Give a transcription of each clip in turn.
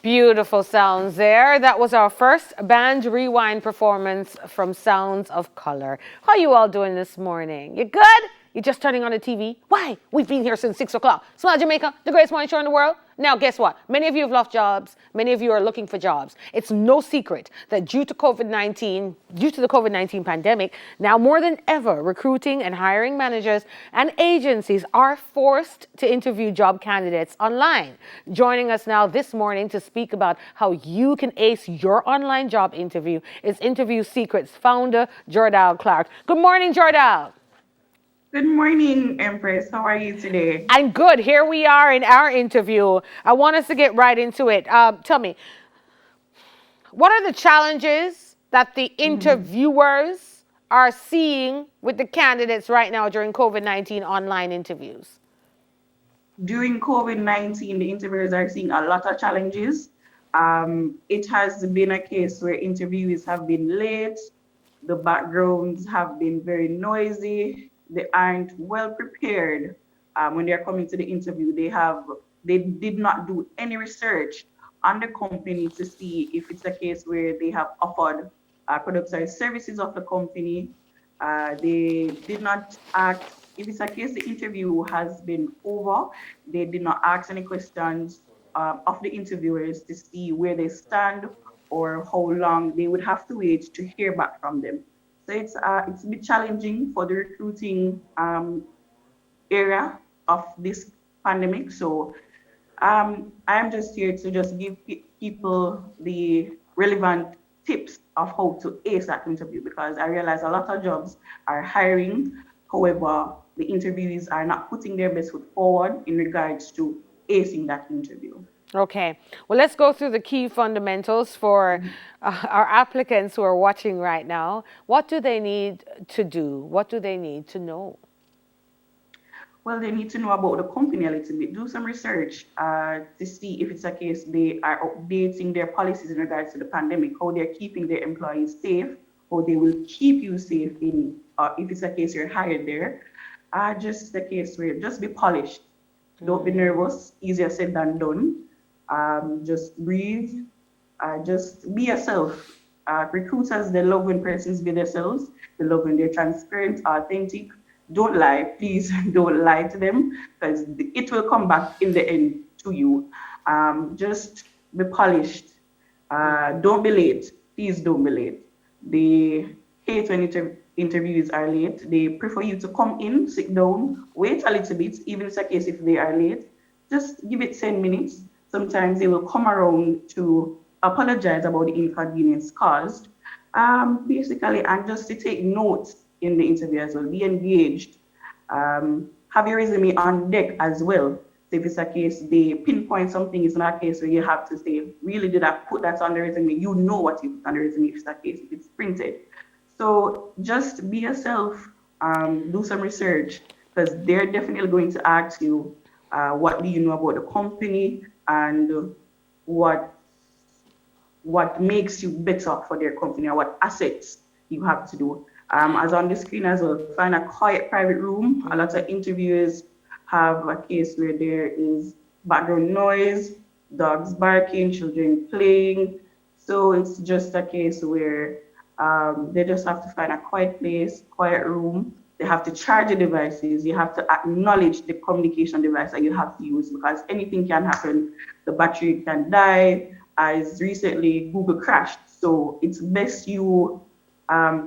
Beautiful sounds there. That was our first band rewind performance from Sounds of Color. How you all doing this morning? You good? You just turning on the TV? Why? We've been here since 6 o'clock. Smile Jamaica, the greatest morning show in the world. Now, guess what? Many of you have lost jobs. Many of you are looking for jobs. It's no secret that due to the COVID-19 pandemic, now more than ever, recruiting and hiring managers and agencies are forced to interview job candidates online. Joining us now this morning to speak about how you can ace your online job interview is Interview Secrets founder Jordal Clark. Good morning, Jordal. Good morning, Empress. How are you today? I'm good. Here we are in our interview. I want us to get right into it. Tell me, what are the challenges that the Mhm. interviewers are seeing with the candidates right now during COVID-19 online interviews? During COVID-19, the interviewers are seeing a lot of challenges. It has been a case where interviewees have been late, the backgrounds have been very noisy, they aren't well prepared when they're coming to the interview. They did not do any research on the company to see if it's a case where they have offered products or services of the company. They did not ask if it's a case the interview has been over. They did not ask any questions of the interviewers to see where they stand or how long they would have to wait to hear back from them. So it's a bit challenging for the recruiting area of this pandemic. So I'm just here to just give people the relevant tips of how to ace that interview because I realize a lot of jobs are hiring. However, the interviewees are not putting their best foot forward in regards to acing that interview. Okay, well, let's go through the key fundamentals for our applicants who are watching right now. What do they need to do? What do they need to know? Well, they need to know about the company a little bit, do some research to see if it's a case they are updating their policies in regards to the pandemic, how they're keeping their employees safe, how they will keep you safe in, if it's a case you're hired there. Just the case where just be polished. Don't be nervous, easier said than done. Just breathe, just be yourself. Recruiters, they love when persons be themselves. They love when they're transparent, authentic. Don't lie, please don't lie to them because it will come back in the end to you. Just be polished. Don't be late. Please don't be late. They hate when interviews are late. They prefer you to come in, sit down, wait a little bit, even if it's a case if they are late. Just give it 10 minutes. Sometimes they will come around to apologize about the inconvenience caused. Basically, and just to take notes in the interview as well, be engaged. Have your resume on deck as well. So if it's a case they pinpoint something, it's not a case where you have to say, really did I put that on the resume? You know what you put on the resume if it's a case, if it's printed. So just be yourself, do some research, because they're definitely going to ask you, what do you know about the company and what what makes you better for their company or what assets you have to do. As on the screen as well, find a quiet private room. A lot of interviewers have a case where there is background noise, dogs barking, children playing. So it's just a case where they just have to find a quiet place, quiet room. They have to charge the devices. You have to acknowledge the communication device that you have to use because anything can happen. The battery can die. As recently, Google crashed. So it's best you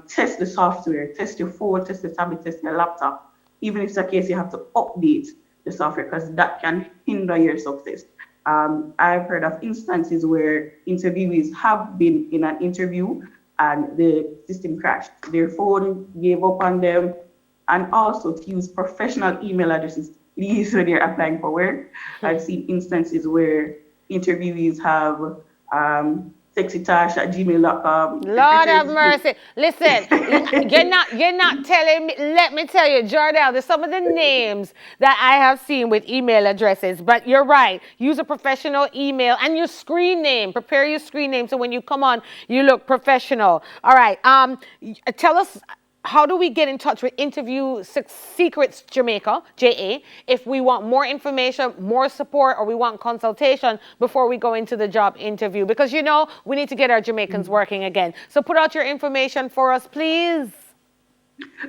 test the software, test your phone, test the tablet, test your laptop. Even if it's a case you have to update the software because that can hinder your success. I've heard of instances where interviewees have been in an interview and the system crashed. Their phone gave up on them, and also to use professional email addresses, please, when you're applying for work. I've seen instances where interviewees have sexytash at gmail.com. They Lord prefer have to use. mercy. Listen, you're not telling me. Let me tell you, Jordal, there's some of the names that I have seen with email addresses. But you're right. Use a professional email and your screen name. Prepare your screen name so when you come on, you look professional. All right. Tell us how do we get in touch with Interview Secrets Jamaica, JA, if we want more information, more support, or we want consultation before we go into the job interview? Because, you know, we need to get our Jamaicans working again. So put out your information for us, please.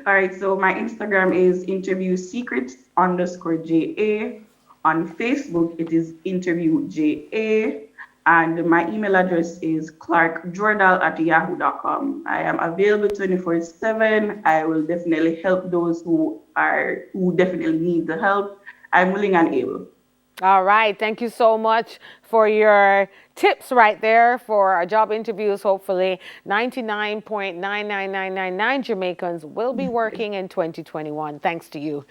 All right, so my Instagram is interview secrets underscore JA. On Facebook, it is interview JA. And my email address is clarkjordal@yahoo.com. I am available 24/7. I will definitely help those who definitely need the help. I'm willing and able. All right. Thank you so much for your tips right there for our job interviews. Hopefully 99.99999 Jamaicans will be working in 2021 thanks to you.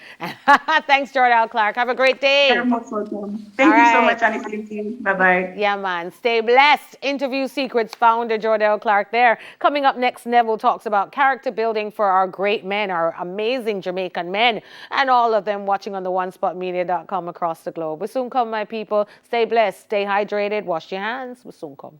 Thanks, Jordal Clark. Have a great day. Very much welcome. All Thank you so right. much, Annie. Bye-bye. Yeah, man. Stay blessed. Interview Secrets founder Jordell Clark there. Coming up next, Neville talks about character building for our great men, our amazing Jamaican men, and all of them watching on the onespotmedia.com across the globe. We soon come, my people. Stay blessed. Stay hydrated. Wash your hands. We soon come.